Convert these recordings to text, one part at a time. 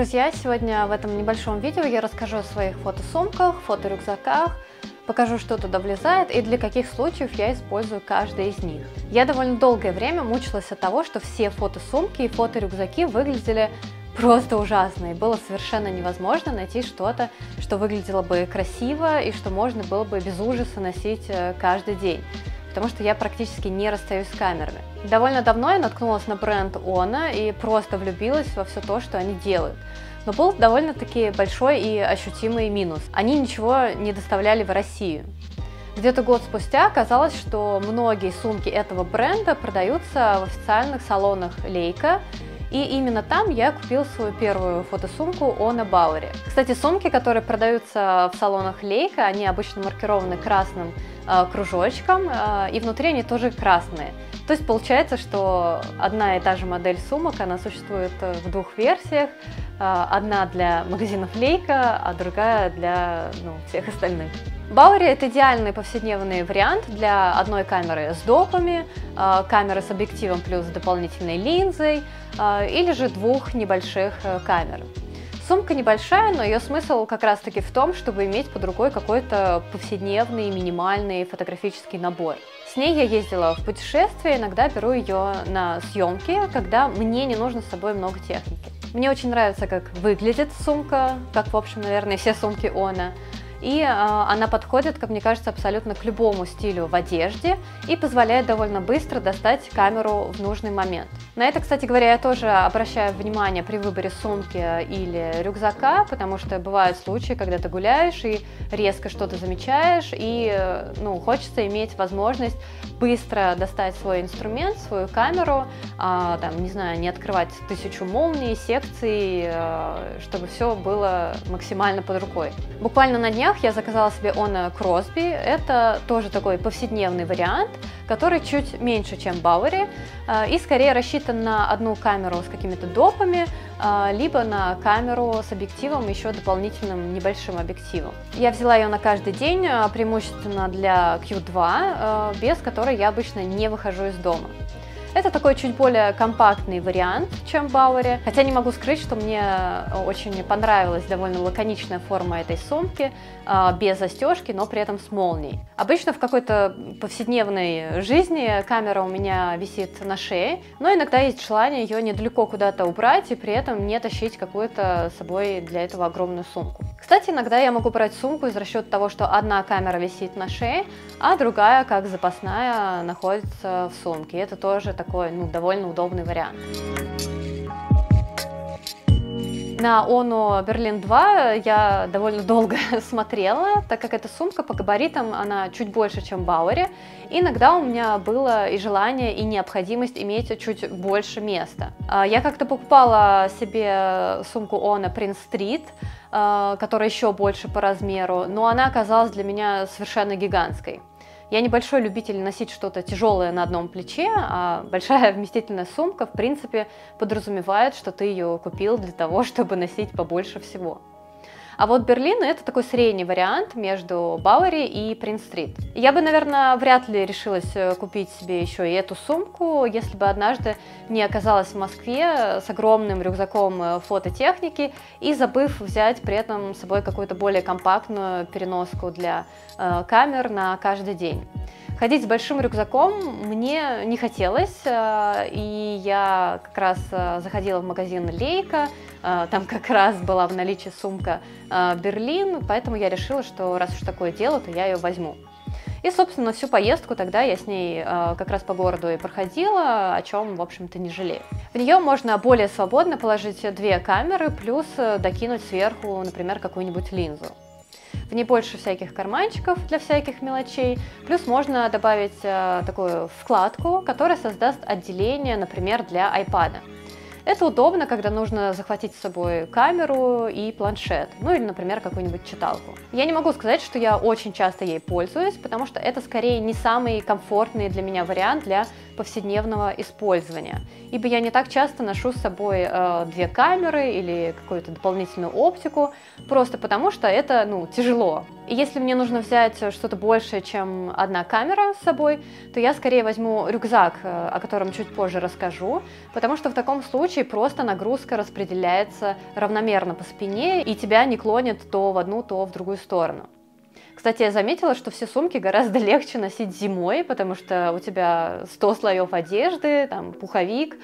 Друзья, сегодня в этом небольшом видео я расскажу о своих фотосумках, фоторюкзаках, покажу, что туда влезает и для каких случаев я использую каждый из них. Я довольно долгое время мучилась от того, что все фотосумки и фоторюкзаки выглядели просто ужасно, и было совершенно невозможно найти что-то, что выглядело бы красиво и что можно было бы без ужаса носить каждый день. Потому что я практически не расстаюсь с камерами. Довольно давно я наткнулась на бренд Ona и просто влюбилась во все то, что они делают. Но был довольно-таки большой и ощутимый минус. Они ничего не доставляли в Россию. Где-то год спустя оказалось, что многие сумки этого бренда продаются в официальных салонах Leica. И именно там я купила свою первую фотосумку Ona Bauer. Кстати, сумки, которые продаются в салонах Leica, они обычно маркированы красным кружочком, и внутри они тоже красные. То есть получается, что одна и та же модель сумок, она существует в двух версиях. Одна для магазинов Leica, а другая для всех остальных. Bauer — это идеальный повседневный вариант для одной камеры с допами, камеры с объективом плюс дополнительной линзой, или же двух небольших камер. Сумка небольшая, но ее смысл как раз таки в том, чтобы иметь под рукой какой-то повседневный, минимальный фотографический набор. С ней я ездила в путешествия, иногда беру ее на съемки, когда мне не нужно с собой много техники. Мне очень нравится, как выглядит сумка, как, в общем, наверное, все сумки Ona. И она подходит, как мне кажется, абсолютно к любому стилю в одежде и позволяет довольно быстро достать камеру в нужный момент. На это, кстати говоря, я тоже обращаю внимание при выборе сумки или рюкзака, потому что бывают случаи, когда ты гуляешь и резко что-то замечаешь, и хочется иметь возможность быстро достать свой инструмент, свою камеру, не открывать 1000 молний, секций, чтобы все было максимально под рукой. Буквально на днях я заказала себе Ona Crosby. Это тоже такой повседневный вариант, который чуть меньше, чем Bauer, и скорее рассчитан на одну камеру с какими-то допами, либо на камеру с объективом, еще дополнительным небольшим объективом. Я взяла ее на каждый день, преимущественно для Q2, без которой я обычно не выхожу из дома. Это такой чуть более компактный вариант, чем Bauer, хотя не могу скрыть, что мне очень понравилась довольно лаконичная форма этой сумки, без застежки, но при этом с молнией. Обычно в какой-то повседневной жизни камера у меня висит на шее, но иногда есть желание ее недалеко куда-то убрать и при этом не тащить какую-то с собой для этого огромную сумку. Кстати, иногда я могу брать сумку из расчета того, что одна камера висит на шее, а другая, как запасная, находится в сумке. Это тоже такой довольно удобный вариант. На Onu Berlin 2 я довольно долго смотрела, так как эта сумка по габаритам, она чуть больше, чем Bauer. Иногда у меня было и желание, и необходимость иметь чуть больше места. Я как-то покупала себе сумку Ona Prince Street, которая еще больше по размеру, но она оказалась для меня совершенно гигантской. Я небольшой любитель носить что-то тяжелое на одном плече, а большая вместительная сумка, в принципе, подразумевает, что ты ее купил для того, чтобы носить побольше всего. А вот Berlin — это такой средний вариант между Bauer и Prince Street. Я бы, наверное, вряд ли решилась купить себе еще и эту сумку, если бы однажды не оказалась в Москве с огромным рюкзаком фототехники и забыв взять при этом с собой какую-то более компактную переноску для камер на каждый день. Ходить с большим рюкзаком мне не хотелось, и я как раз заходила в магазин Leica, там как раз была в наличии сумка Berlin, поэтому я решила, что раз уж такое дело, то я ее возьму. И, собственно, всю поездку тогда я с ней как раз по городу и проходила, о чем, в общем-то, не жалею. В нее можно более свободно положить две камеры, плюс докинуть сверху, например, какую-нибудь линзу. В ней больше всяких карманчиков для всяких мелочей, плюс можно добавить такую вкладку, которая создаст отделение, например, для iPad. Это удобно, когда нужно захватить с собой камеру и планшет, или, например, какую-нибудь читалку. Я не могу сказать, что я очень часто ей пользуюсь, потому что это скорее не самый комфортный для меня вариант для повседневного использования. Ибо я не так часто ношу с собой две камеры или какую-то дополнительную оптику, просто потому что это, тяжело. И если мне нужно взять что-то большее, чем одна камера с собой, то я скорее возьму рюкзак, о котором чуть позже расскажу, потому что в таком случае просто нагрузка распределяется равномерно по спине, и тебя не клонит то в одну, то в другую сторону. Кстати, я заметила, что все сумки гораздо легче носить зимой, потому что у тебя 100 слоев одежды, там, пуховик,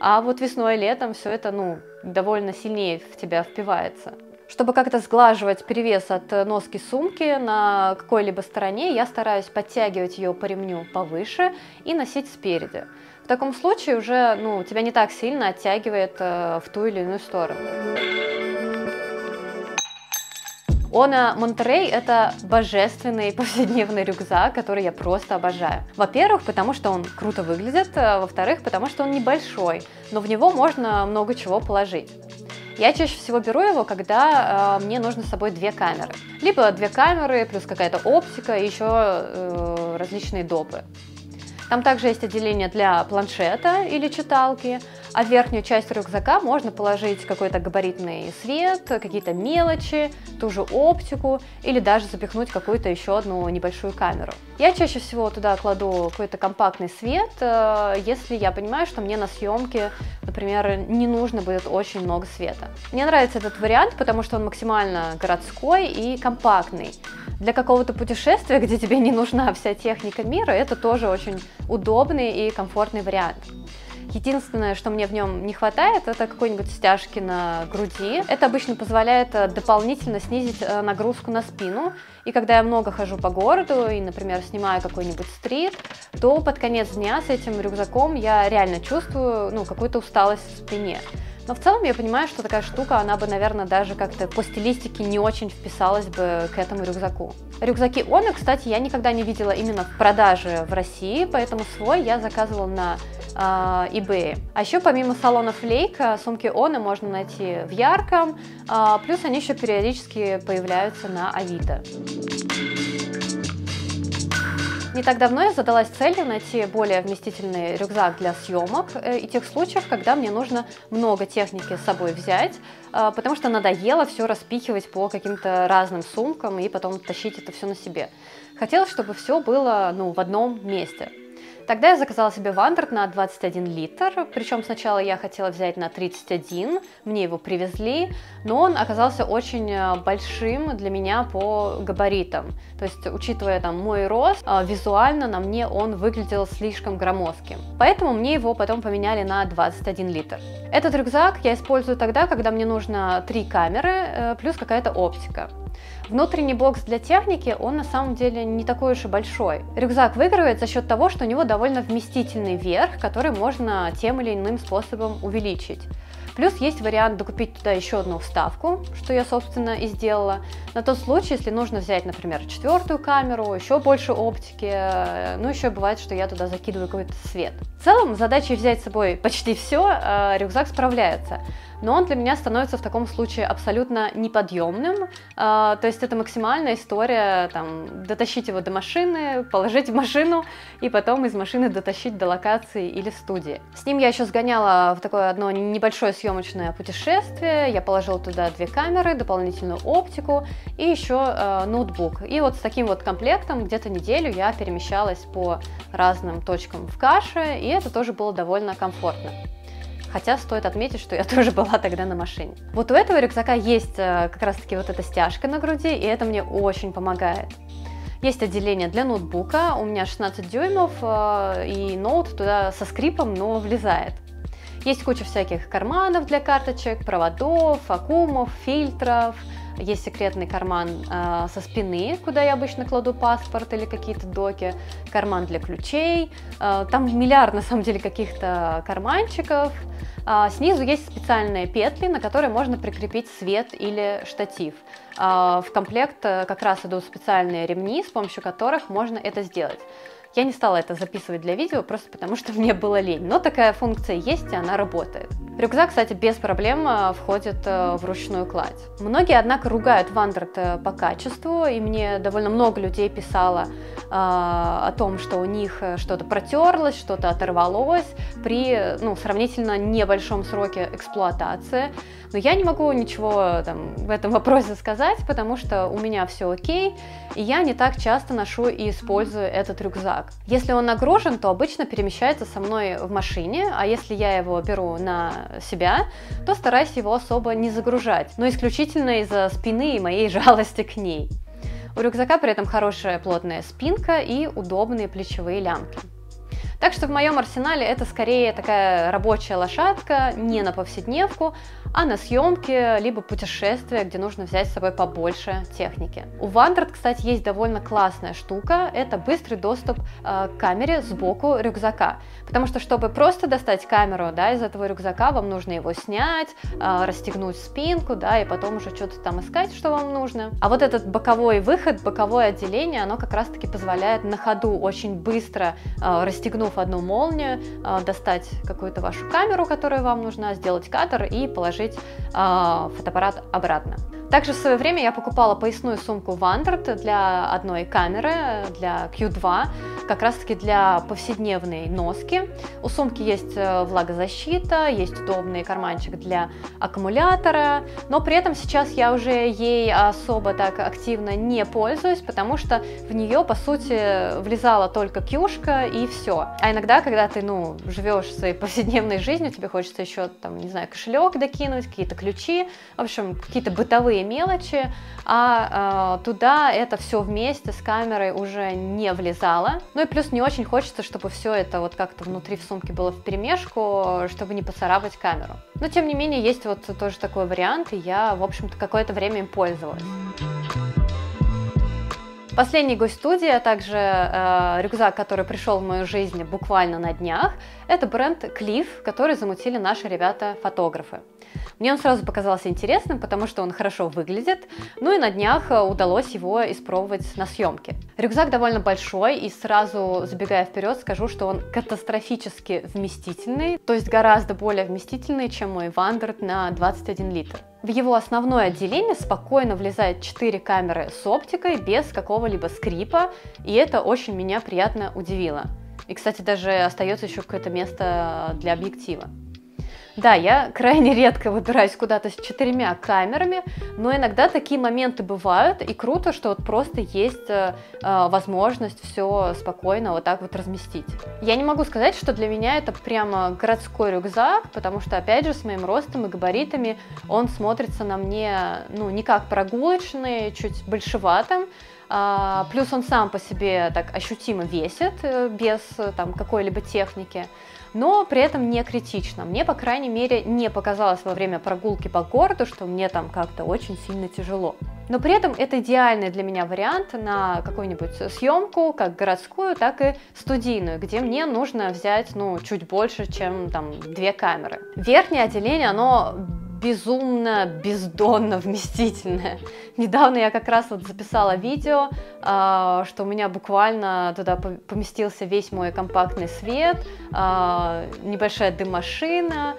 а вот весной и летом все это, довольно сильнее в тебя впивается. Чтобы как-то сглаживать перевес от носки сумки на какой-либо стороне, я стараюсь подтягивать ее по ремню повыше и носить спереди. В таком случае уже, тебя не так сильно оттягивает в ту или иную сторону. Оно Монтерей – это божественный повседневный рюкзак, который я просто обожаю. Во-первых, потому что он круто выглядит, во-вторых, потому что он небольшой, но в него можно много чего положить. Я чаще всего беру его, когда мне нужно с собой две камеры. Либо две камеры, плюс какая-то оптика и еще различные допы. Там также есть отделение для планшета или читалки, а в верхнюю часть рюкзака можно положить какой-то габаритный свет, какие-то мелочи, ту же оптику или даже запихнуть какую-то еще одну небольшую камеру. Я чаще всего туда кладу какой-то компактный свет, если я понимаю, что мне на съемке, например, не нужно будет очень много света. Мне нравится этот вариант, потому что он максимально городской и компактный. Для какого-то путешествия, где тебе не нужна вся техника мира, это тоже очень удобный и комфортный вариант. Единственное, что мне в нем не хватает, это какой-нибудь стяжки на груди. Это обычно позволяет дополнительно снизить нагрузку на спину. И когда я много хожу по городу и, например, снимаю какой-нибудь стрит, то под конец дня с этим рюкзаком я реально чувствую какую-то усталость в спине. Но в целом я понимаю, что такая штука, она бы, наверное, даже как-то по стилистике не очень вписалась бы к этому рюкзаку. Рюкзаки Оно, кстати, я никогда не видела именно в продаже в России, поэтому свой я заказывала на eBay. А еще помимо салонов Leica, сумки Оно можно найти в Ярком, плюс они еще периодически появляются на Авито. Не так давно я задалась целью найти более вместительный рюкзак для съемок и тех случаев, когда мне нужно много техники с собой взять, потому что надоело все распихивать по каким-то разным сумкам и потом тащить это все на себе. Хотелось, чтобы все было в одном месте. Тогда я заказала себе Вандерт на 21 литр, причем сначала я хотела взять на 31, мне его привезли, но он оказался очень большим для меня по габаритам. То есть, учитывая мой рост, визуально на мне он выглядел слишком громоздким. Поэтому мне его потом поменяли на 21 литр. Этот рюкзак я использую тогда, когда мне нужно 3 камеры плюс какая-то оптика. Внутренний бокс для техники, он на самом деле не такой уж и большой. Рюкзак выигрывает за счет того, что у него довольно вместительный верх, который можно тем или иным способом увеличить. Плюс есть вариант докупить туда еще одну вставку, что я, собственно, и сделала, на тот случай, если нужно взять, например, 4-ю камеру, еще больше оптики, еще бывает, что я туда закидываю какой-то свет. В целом, задачей взять с собой почти все, рюкзак справляется. Но он для меня становится в таком случае абсолютно неподъемным, то есть это максимальная история, дотащить его до машины, положить в машину и потом из машины дотащить до локации или студии. С ним я еще сгоняла в такое одно небольшое съемочное путешествие, я положила туда 2 камеры, дополнительную оптику и еще ноутбук. И вот с таким вот комплектом где-то неделю я перемещалась по разным точкам в Каше, и это тоже было довольно комфортно. Хотя стоит отметить, что я тоже была тогда на машине. Вот у этого рюкзака есть как раз таки вот эта стяжка на груди, и это мне очень помогает. Есть отделение для ноутбука, у меня 16 дюймов, и ноут туда со скрипом, но влезает. Есть куча всяких карманов для карточек, проводов, аккумов, фильтров. Есть секретный карман со спины, куда я обычно кладу паспорт или какие-то доки, карман для ключей, там миллиард на самом деле каких-то карманчиков. Снизу есть специальные петли, на которые можно прикрепить свет или штатив. В комплект как раз идут специальные ремни, с помощью которых можно это сделать. Я не стала это записывать для видео, просто потому что мне было лень. Но такая функция есть, и она работает. Рюкзак, кстати, без проблем входит в ручную кладь. Многие, однако, ругают Wandered по качеству, и мне довольно много людей писало о том, что у них что-то протерлось, что-то оторвалось при сравнительно небольшом сроке эксплуатации. Но я не могу ничего в этом вопросе сказать, потому что у меня все окей, и я не так часто ношу и использую этот рюкзак. Если он нагружен, то обычно перемещается со мной в машине, а если я его беру на себя, то стараюсь его особо не загружать, но исключительно из-за спины и моей жалости к ней. У рюкзака при этом хорошая плотная спинка и удобные плечевые лямки. Так что в моем арсенале это скорее такая рабочая лошадка, не на повседневку, а на съемки, либо путешествия, где нужно взять с собой побольше техники. У Wandered, кстати, есть довольно классная штука, это быстрый доступ к камере сбоку рюкзака. Потому что, чтобы просто достать камеру из этого рюкзака, вам нужно его снять, расстегнуть спинку, и потом уже что-то там искать, что вам нужно. А вот этот боковой выход, боковое отделение, оно как раз-таки позволяет на ходу очень быстро, расстегнув одну молнию, достать какую-то вашу камеру, которая вам нужна, сделать кадр и положить фотоаппарат обратно. Также в свое время я покупала поясную сумку Wandered для одной камеры, для Q2, как раз таки для повседневной носки. У сумки есть влагозащита, есть удобный карманчик для аккумулятора, но при этом сейчас я уже ей особо так активно не пользуюсь, потому что в нее, по сути, влезала только кьюшка и все. А иногда, когда ты, живешь своей повседневной жизнью, тебе хочется еще, не знаю, кошелек докинуть, какие-то ключи, в общем, какие-то бытовые мелочи, а туда это все вместе с камерой уже не влезало. Ну и плюс не очень хочется, чтобы все это вот как-то внутри в сумке было вперемешку, чтобы не поцарапать камеру. Но тем не менее есть вот тоже такой вариант, и я, в общем-то, какое-то время им пользовалась. Последний гость студии, а также рюкзак, который пришел в мою жизнь буквально на днях, это бренд Clif, который замутили наши ребята-фотографы. Мне он сразу показался интересным, потому что он хорошо выглядит, ну и на днях удалось его испробовать на съемке. Рюкзак довольно большой, и сразу забегая вперед, скажу, что он катастрофически вместительный, то есть гораздо более вместительный, чем мой Wandered на 21 литр. В его основное отделение спокойно влезает 4 камеры с оптикой без какого-либо скрипа, и это очень меня приятно удивило. И, кстати, даже остается еще какое-то место для объектива. Да, я крайне редко выбираюсь куда-то с 4 камерами, но иногда такие моменты бывают, и круто, что вот просто есть возможность все спокойно вот так вот разместить. Я не могу сказать, что для меня это прямо городской рюкзак, потому что, опять же, с моим ростом и габаритами он смотрится на мне, не как прогулочный, чуть большеватым. Плюс он сам по себе так ощутимо весит, без какой-либо техники, но при этом не критично. Мне, по крайней мере, не показалось во время прогулки по городу, что мне там как-то очень сильно тяжело. Но при этом это идеальный для меня вариант на какую-нибудь съемку, как городскую, так и студийную, где мне нужно взять, чуть больше, чем 2 камеры. Верхнее отделение, оно безумно, бездонно вместительная. Недавно я как раз вот записала видео, что у меня буквально туда поместился весь мой компактный свет, небольшая дым-машина,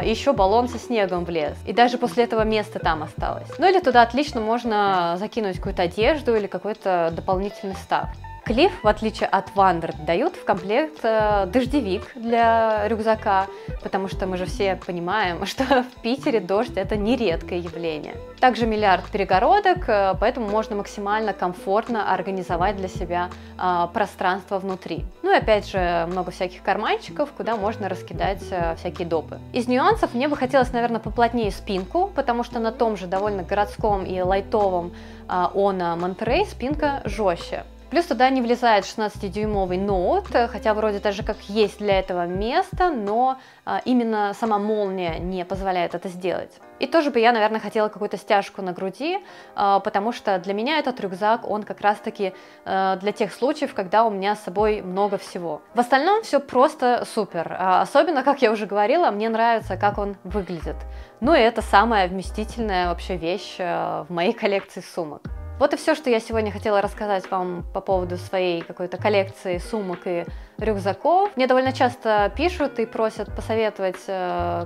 и еще баллон со снегом влез. И даже после этого места там осталось. Ну или туда отлично можно закинуть какую-то одежду или какой-то дополнительный став. Clif, в отличие от Wandered, дают в комплект дождевик для рюкзака, потому что мы же все понимаем, что в Питере дождь – это нередкое явление. Также миллиард перегородок, поэтому можно максимально комфортно организовать для себя пространство внутри. Ну и опять же много всяких карманчиков, куда можно раскидать всякие допы. Из нюансов мне бы хотелось, наверное, поплотнее спинку, потому что на том же довольно городском и лайтовом Ona Monterey спинка жестче. Плюс туда не влезает 16-дюймовый ноут, хотя вроде даже как есть для этого место, но именно сама молния не позволяет это сделать. И тоже бы я, наверное, хотела какую-то стяжку на груди, потому что для меня этот рюкзак, он как раз-таки для тех случаев, когда у меня с собой много всего. В остальном все просто супер. Особенно, как я уже говорила, мне нравится, как он выглядит. Ну и это самая вместительная вообще вещь в моей коллекции сумок. Вот и все, что я сегодня хотела рассказать вам по поводу своей какой-то коллекции сумок и рюкзаков. Мне довольно часто пишут и просят посоветовать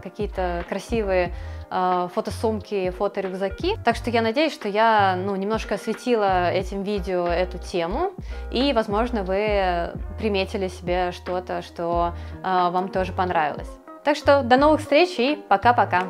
какие-то красивые фотосумки, фоторюкзаки. Так что я надеюсь, что я немножко осветила этим видео эту тему, и, возможно, вы приметили себе что-то, что вам тоже понравилось. Так что до новых встреч и пока-пока!